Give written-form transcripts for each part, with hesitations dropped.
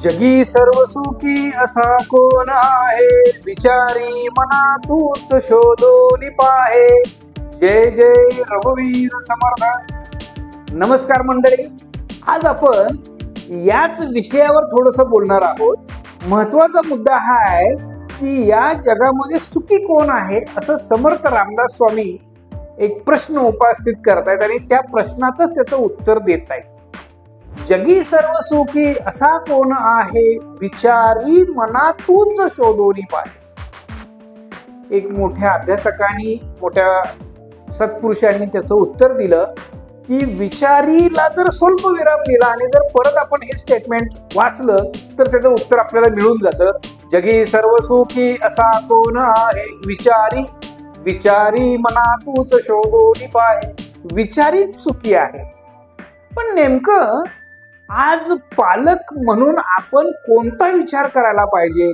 जगी सर्व सुखी असा कोण आहे, विचारी मना तूच शोधून पाहे. जय जय रघुवीर समर्थ. नमस्कार मंडळी, आज आपण याच विषयावर थोडस बोलणार आहोत. महत्वाचा मुद्दा हा आहे की या जगामध्ये सुखी कोण आहे असं समर्थ रामदास स्वामी एक प्रश्न उपस्थित करतायत आणि त्या प्रश्नातच त्याचं उत्तर देत आहेत. जगी सर्व सुखी असा कोण आहे, विचारी मना तूच शोधून पाहे. एक मोठ्या अभ्यासकांनी, मोठ्या सत्पुरुषांनी त्याचं उत्तर दिलं की विचारीला जर स्वल्प विराम दिला आणि जर परत आपण हे स्टेटमेंट वाचलं तर त्याचं उत्तर आपल्याला मिळून जातं. जगी सर्व सुखी असा कोण आहे, विचारी विचारी मना तूच शोधून पाहे. विचारीच सुखी आहे. पण नेमकं आज पालक म्हणून आपण कोणता विचार करायला पाहिजे?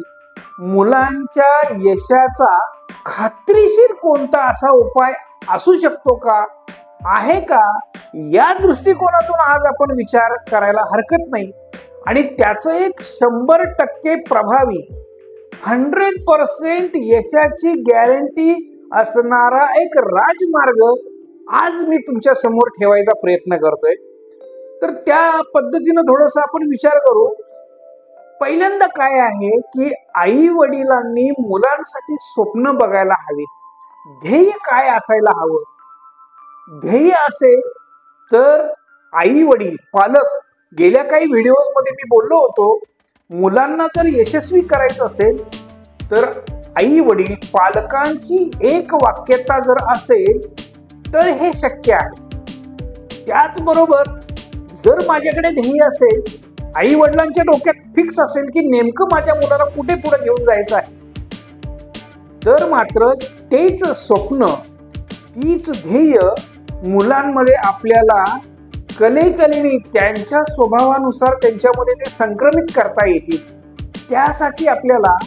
मुलांच्या यशाचा खात्रीशीर कोणता असा उपाय असू शकतो का, आहे का, या दृष्टिकोनातून आज आपण विचार करायला हरकत नाही. आणि त्याचं एक 100% प्रभावी 100% यशाची गॅरंटी असणारा एक राजमार्ग आज मी तुमच्या समोर ठेवायचा प्रयत्न करतोय. तर त्या पद्धतीनं थोडंसं आपण विचार करू. पहिल्यांदा काय आहे की आई वडिलांनी मुलांसाठी स्वप्न बघायला हवे. ध्येय काय असायला हवं? ध्येय असेल तर आई वडील, पालक, गेल्या काही व्हिडिओज मध्ये मी बोललो होतो, मुलांना जर यशस्वी करायचं असेल तर आई वडील पालकांची एक वाक्यता जर असेल तर हे शक्य आहे. त्याचबरोबर जर माझ्याकडे ध्येय असेल, आई वडिलांच्या डोक्यात फिक्स असेल की नेमकं माझ्या मुलाला कुठे पुढे घेऊन जायचं आहे, तर मात्र तेच स्वप्न, तीच ध्येय मुलांमध्ये आपल्याला कलेकलेने त्यांच्या स्वभावानुसार त्यांच्यामध्ये ते संक्रमित करता येतील. त्यासाठी आपल्याला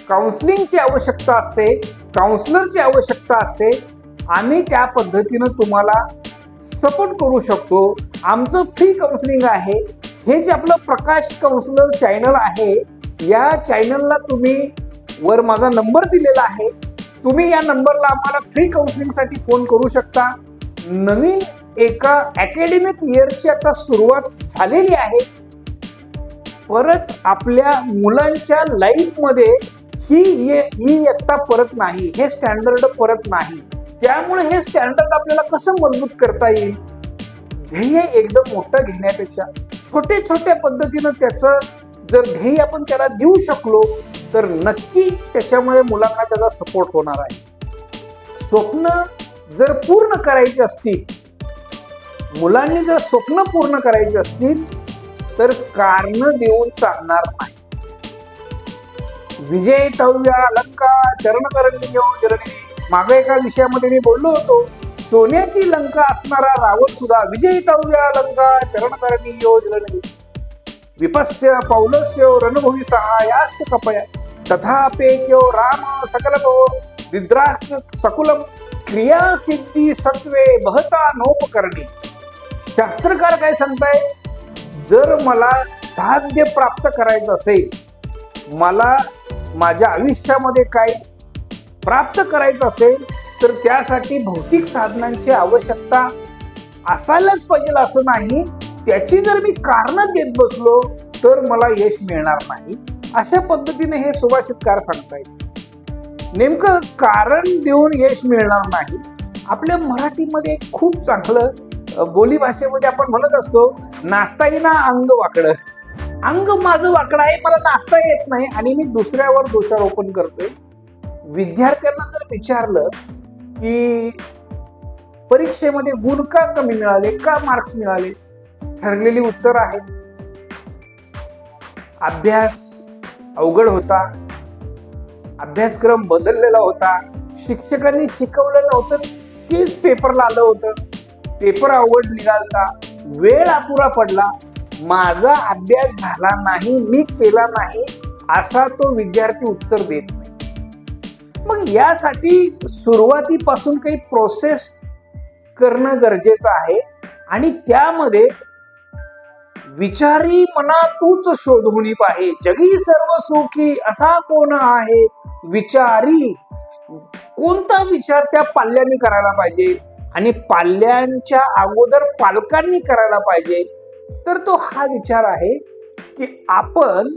काउन्सिलिंगची आवश्यकता असते, काउन्सिलरची आवश्यकता असते. आम्ही त्या पद्धतीनं तुम्हाला सपोर्ट करू शकतो. आमचं फ्री काउन्सिलिंग आहे. हे जे आपलं प्रकाश काउन्सिलर चॅनल आहे, या चॅनलला तुम्ही वर माझा नंबर दिलेला आहे, तुम्ही या नंबरला आम्हाला फ्री काउन्सिलिंगसाठी फोन करू शकता. नवीन एका अकॅडमिक इयरची आता सुरुवात झालेली आहे. परत आपल्या मुलांच्या लाईफमध्ये ही इयत्ता परत नाही, हे स्टँडर्ड परत नाही. त्यामुळे हे स्टँडर्ड आपल्याला कसं मजबूत करता येईल? ध्येय एकदम मोठं घेण्यापेक्षा छोटे छोट्या पद्धतीनं त्याचं जर ध्येय आपण त्याला देऊ शकलो तर नक्की त्याच्यामुळे मुलांना त्याचा सपोर्ट होणार आहे. स्वप्न जर पूर्ण करायची असतील, मुलांनी जर स्वप्न पूर्ण करायची असतील तर कारण देऊन चालणार नाही. विजयितव्या लंका चरणकरणीयो जननी. मागे एका विषयामध्ये मी बोललो होतो, सोन्याची लंका असणारा रावण सुद्धा विजयितव्या लंका चरणकरणीयो जननी. विपस्य पौलस्य रणभुवि सहायाश्च कपया तथापेक्यो राम सकलतो विद्राष्ट सकुलम क्रिया सिद्धी सत्वे बहता नोपकरणी. शास्त्रकार काय सांगताय? जर मला साध्य प्राप्त करायचं असेल, मला माझ्या आयुष्यामध्ये काय प्राप्त करायचं असेल तर त्यासाठी भौतिक साधनांची आवश्यकता असायलाच पाहिजे असं नाही. त्याची जर मी कारण देत बसलो तर मला यश मिळणार नाही. अशा पद्धतीने हे सुभाषितकार सांगतायत. नेमकं कारण देऊन यश मिळणार नाही. आपल्या मराठीमध्ये खूप चांगलं बोली भाषेमध्ये आपण म्हणत असतो, नाचता येईना अंग वाकडं. अंग माझं वाकडं आहे, मला नाचता येत नाही आणि मी दुसऱ्यावर दोषारोपण करतोय. विद्यार्थ्यांना जर विचारलं की परीक्षेमध्ये गुण का कमी मिळाले, का मार्क्स मिळाले, ठरलेली उत्तर आहे, अभ्यास अवघड होता, अभ्यासक्रम बदललेला होता, शिक्षकांनी शिकवलं नव्हतं, तेच पेपरला आलं होतं, पेपर अवघड निघालता, वेळ अपुरा पडला, माझा अभ्यास झाला नाही, मी केला नाही, असा तो विद्यार्थी उत्तर देत नाही. मग यासाठी सुरुवातीपासून काही प्रोसेस करणं गरजेचं आहे आणि त्यामध्ये विचारी मना तूच शोधून पाहे, जगी सर्व सुखी असा कोण आहे विचारी. कोणता विचार त्या पाल्यांनी करायला पाहिजे आणि पाल्यांच्या अगोदर पालकांनी करायला पाहिजे, तर तो हा विचार आहे की आपण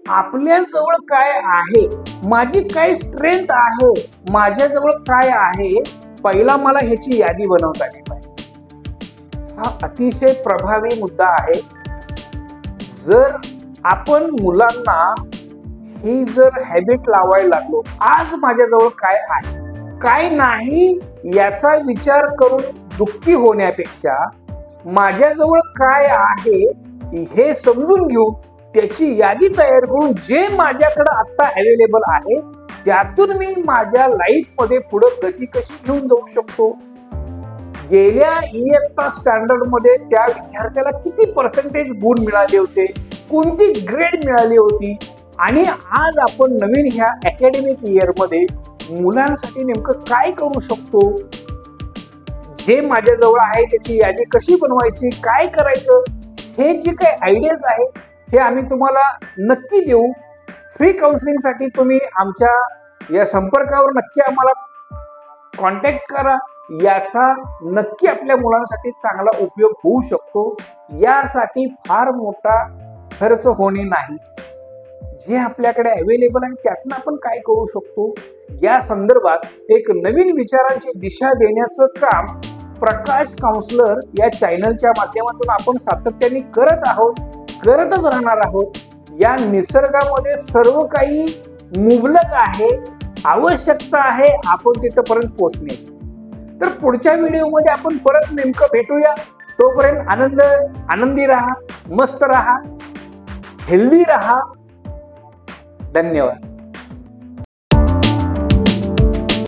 आपल्या जवळ काय आहे, माझी काय स्ट्रेंथ आहे, माझ्याजवळ काय आहे, पहिला मला ह्याची यादी बनवता आली पाहिजे. हा अतिशय प्रभावी मुद्दा आहे. जर आपण मुलांना ही जर हॅबिट लावायला लागलो, आज माझ्याजवळ काय आहे काय नाही याचा विचार करून दुःखी होण्यापेक्षा माझ्याजवळ काय आहे हे समजून घेऊन त्याची यादी तयार करून जे माझ्याकडे आता अवेलेबल आहे त्यातून मी माझ्या लाईफ मध्ये पुढे गती कशी घेऊन जाऊ शकतो. गेल्या इयत्ता स्टँडर्ड मध्ये त्या विद्यार्थ्याला किती पर्सेंटेज गुण मिळाले होते, कोणती ग्रेड मिळाली होती, आणि आज आपण नवीन ह्या अकॅडमिक इयर मध्ये मुलांसाठी नेमकं काय करू शकतो, जे माझ्याजवळ आहे त्याची यादी कशी बनवायची, काय करायचं, हे जे काही आयडियाज आहे हे आम्ही तुम्हाला नक्की देऊ. फ्री काउन्सिलिंगसाठी तुम्ही आमच्या या संपर्कावर नक्की आम्हाला कॉन्टॅक्ट करा. याचा नक्की आपल्या मुलांसाठी चांगला उपयोग होऊ शकतो. यासाठी फार मोठा खर्च होणे नाही, जे आपल्याकडे अवेलेबल आहे त्यातून आपण काय करू शकतो या संदर्भात एक नवीन विचारांची दिशा देण्याचं काम प्रकाश काउन्सलर या चॅनलच्या माध्यमातून आपण सातत्याने करत आहोत, करतच राहणार आहोत. या निसर्गामध्ये सर्व काही मुबलक आहे, आवश्यकता आहे आपण तिथपर्यंत पोहोचण्याची. तर पुढच्या व्हिडिओमध्ये आपण परत नेमकं भेटूया. तोपर्यंत आनंदी राहा, मस्त राहा, हेल्दी राहा. धन्यवाद.